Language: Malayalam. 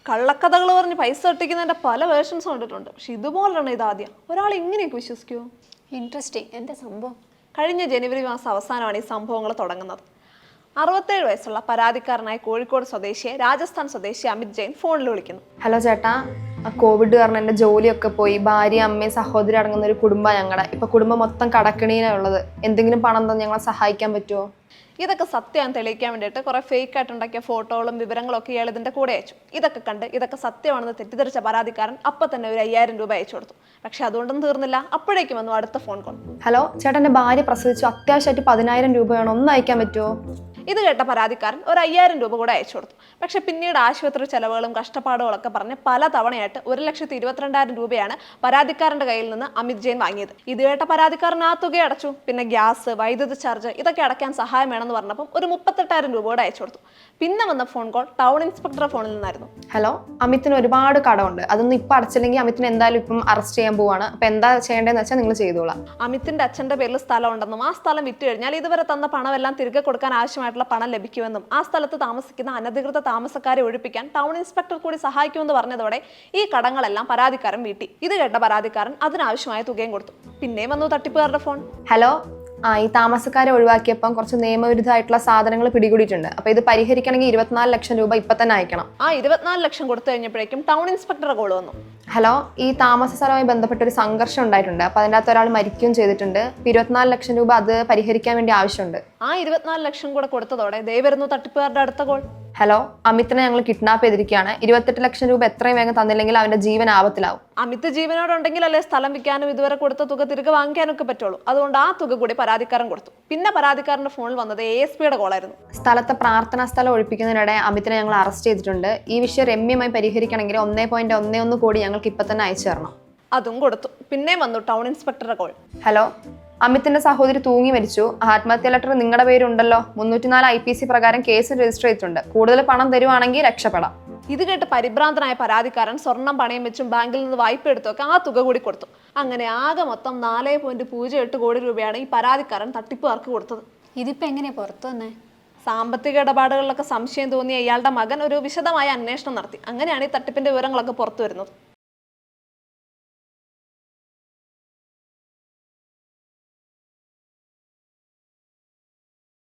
കള്ളക്കഥകൾ പറഞ്ഞ് പൈസ ഒട്ടിക്കുന്നതിന്റെ പല വേർഷൻസ് കണ്ടിട്ടുണ്ട്. പക്ഷെ ഇതുപോലെയാണ് ഇതാദ്യം. ഒരാൾ ഇങ്ങനെയൊക്കെ വിശ്വസിക്കുമോ? ഇൻട്രസ്റ്റിംഗ്. എന്താ സംഭവം? കഴിഞ്ഞ ജനുവരി മാസം അവസാനമാണ് ഈ സംഭവങ്ങൾ തുടങ്ങുന്നത്. 67 വയസ്സുള്ള പരാതിക്കാരനായ കോഴിക്കോട് സ്വദേശിയെ രാജസ്ഥാൻ സ്വദേശി അമിത് ജെയിൻ ഫോണിൽ വിളിക്കുന്നു. ഹലോ ചേട്ടാ, കോവിഡ് കാരണം എൻ്റെ ജോലിയൊക്കെ പോയി. ഭാര്യ, അമ്മയും സഹോദരി അടങ്ങുന്ന ഒരു കുടുംബമാണ് ഞങ്ങളുടെ. ഇപ്പൊ കുടുംബം മൊത്തം കടക്കിണിയിലുള്ളത്. എന്തെങ്കിലും പണം തന്നെ ഞങ്ങളെ സഹായിക്കാൻ പറ്റുമോ? ഇതൊക്കെ സത്യം തെളിയിക്കാൻ വേണ്ടിയിട്ട് കുറെ ഫേക്ക് ആയിട്ടുണ്ടാക്കിയ ഫോട്ടോകളും വിവരങ്ങളും ഒക്കെ ഇയാൾ ഇതിന്റെ കൂടെ അയച്ചു. ഇതൊക്കെ കണ്ട് ഇതൊക്കെ സത്യമാണെന്ന് തെറ്റിദ്ധരിച്ച പരാതിക്കാരൻ അപ്പം തന്നെ ഒരു 5000 രൂപ അയച്ചു കൊടുത്തു. പക്ഷെ അതുകൊണ്ടൊന്നും തീർന്നില്ല. അപ്പോഴേക്കും വന്നു അടുത്ത ഫോൺ കോൾ. ഹലോ ചേട്ടാ, എൻ്റെ ഭാര്യ പ്രസവിച്ചു, അത്യാവശ്യമായിട്ട് 10000 രൂപ വേണം, ഒന്ന് അയക്കാൻ പറ്റുമോ? ഇത് കേട്ട പരാതിക്കാരൻ ഒരു 5000 രൂപ കൂടെ അയച്ചു കൊടുത്തു. പക്ഷെ പിന്നീട് ആശുപത്രി ചെലവുകളും കഷ്ടപ്പാടുകളൊക്കെ പറഞ്ഞ് പല തവണയായിട്ട് 1,22,000 രൂപയാണ് പരാതിക്കാരന്റെ കയ്യിൽ നിന്ന് അമിത് ജെയിൻ വാങ്ങിയത്. ഇത് കേട്ട പരാതിക്കാരൻ ആ തുക അടച്ചു. പിന്നെ ഗ്യാസ്, വൈദ്യുതി ചാർജ് ഇതൊക്കെ അടയ്ക്കാൻ സഹായം വേണമെന്ന് പറഞ്ഞപ്പോൾ ഒരു 38,000 രൂപ കൂടെ അയച്ചു കൊടുത്തു. പിന്നെ വന്ന ഫോൺ കോൾ ടൗൺ ഇൻസ്പെക്ടറുടെ ഫോണിൽ നിന്നായിരുന്നു. ഹലോ, അമിത്തിന് ഒരുപാട് കടമുണ്ട്, അതൊന്നും ഇപ്പം അടച്ചില്ലെങ്കിൽ അമിത്തിന് എന്തായാലും ഇപ്പം അറസ്റ്റ് ചെയ്യാൻ പോവാണ്. അപ്പൊ എന്താ ചെയ്യേണ്ടതെന്ന് വെച്ചാൽ നിങ്ങൾ ചെയ്തോളാം. അമിത്തിന്റെ അച്ഛന്റെ പേരിൽ സ്ഥലം ഉണ്ടെന്നും ആ സ്ഥലം വിറ്റ് കഴിഞ്ഞാൽ ഇതുവരെ തന്ന പണമെല്ലാം തിരികെ കൊടുക്കാൻ ആവശ്യമായിട്ടുള്ള പണം ലഭിക്കുമെന്നും ആ സ്ഥലത്ത് താമസിക്കുന്ന അനധികൃത താമസക്കാരെ ഒഴിപ്പിക്കാൻ ടൗൺ ഇൻസ്പെക്ടർ കൂടി സഹായിക്കുമെന്ന് പറഞ്ഞതോടെ ഈ കടങ്ങളെല്ലാം പരാതിക്കാരൻ വീട്ടി. ഇത് കേട്ട പരാതിക്കാരൻ അതിനാവശ്യമായ തുകയും കൊടുത്തു. പിന്നെയും വന്നു തട്ടിപ്പുകാരുടെ ഫോൺ. ഹലോ, ഈ താമസക്കാരെ ഒഴിവാക്കിയപ്പം കുറച്ച് നിയമവിരുദ്ധമായിട്ടുള്ള സാധനങ്ങൾ പിടികൂടിയിട്ടുണ്ട്. അപ്പൊ ഇത് പരിഹരിക്കണമെങ്കിൽ 24 ലക്ഷം രൂപ ഇപ്പൊ തന്നെ അയക്കണം. ആ 24 ലക്ഷം കൊടുത്തു കഴിഞ്ഞപ്പോഴേക്കും ടൗൺ ഇൻസ്പെക്ടറുടെ കോൾ വന്നു. ഹലോ, ഈ താമസ സ്ഥലവുമായി ബന്ധപ്പെട്ട ഒരു സംഘർഷം ഉണ്ടായിട്ടുണ്ട്. അപ്പൊ അതിൻ്റെ അകത്ത് ഒരാൾ മരിക്കുകയും ചെയ്തിട്ടുണ്ട്. 24 ലക്ഷം രൂപ അത് പരിഹരിക്കാൻ വേണ്ടി ആവശ്യമുണ്ട്. ആ 24 ലക്ഷം കൂടെ കൊടുത്തതോടെ ദേ വരുന്നു തട്ടിപ്പുകാരുടെ അടുത്ത കോൾ. ഹലോ, അമിത്തിനെ ഞങ്ങൾ കിഡ്നാപ്പ് ചെയ്തിരിക്കുകയാണ്. 28 ലക്ഷം രൂപ എത്രയും വേഗം തന്നില്ലെങ്കിൽ അവന്റെ ജീവൻ ആപത്തിലാവും. അമിത് ജീവനോടുണ്ടെങ്കിലല്ലേ സ്ഥലം വിൽക്കാനും ഇതുവരെ കൊടുത്ത തുക തിരികെ വാങ്ങിക്കാനും ഒക്കെ പറ്റുള്ളൂ. അതുകൊണ്ട് ആ തുക കൂടി പരാതിക്കാരൻ കൊടുത്തു. പിന്നെ പരാതിക്കാരന്റെ ഫോണിൽ വന്നത് ASPയുടെ കോളായിരുന്നു. സ്ഥലത്തെ പ്രാർത്ഥനാ സ്ഥലം ഒഴിപ്പിക്കുന്നതിനിടെ അമിത്തിനെ ഞങ്ങൾ അറസ്റ്റ് ചെയ്തിട്ടുണ്ട്. ഈ വിഷയം രമ്യമായി പരിഹരിക്കണമെങ്കിൽ 1.11 കോടി ഞങ്ങൾക്ക് ഇപ്പൊ തന്നെ അയച്ചു തരണം. അതും കൊടുത്തു. പിന്നെ വന്നു ടൗൺ ഇൻസ്പെക്ടറുടെ കോൾ. ഹലോ, അമിത്തിന്റെ സഹോദരി തൂങ്ങി മരിച്ചു. ആത്മഹത്യാ ലെറ്റർ നിങ്ങളുടെ പേരുണ്ടല്ലോ. 304 IPC പ്രകാരം കേസ് രജിസ്റ്റർ ചെയ്തിട്ടുണ്ട്. കൂടുതൽ പണം തരുവാണെങ്കിൽ രക്ഷപ്പെടാം. ഇത് കേട്ട് പരിഭ്രാന്തനായ പരാതിക്കാരൻ സ്വർണം പണയം വെച്ചും ബാങ്കിൽ നിന്ന് വായ്പ എടുത്തൊക്കെ ആ തുക കൂടി കൊടുത്തു. അങ്ങനെ ആകെ മൊത്തം 4.08 കോടി രൂപയാണ് ഈ പരാതിക്കാരൻ തട്ടിപ്പുകാർക്ക് കൊടുത്തത്. ഇതിപ്പോ എങ്ങനെയാ പുറത്തു വന്നേ? സാമ്പത്തിക ഇടപാടുകളിലൊക്കെ സംശയം തോന്നിയ ഇയാളുടെ മകൻ ഒരു വിശദമായ അന്വേഷണം നടത്തി. അങ്ങനെയാണ് ഈ തട്ടിപ്പിന്റെ വിവരങ്ങളൊക്കെ പുറത്തു വരുന്നത്.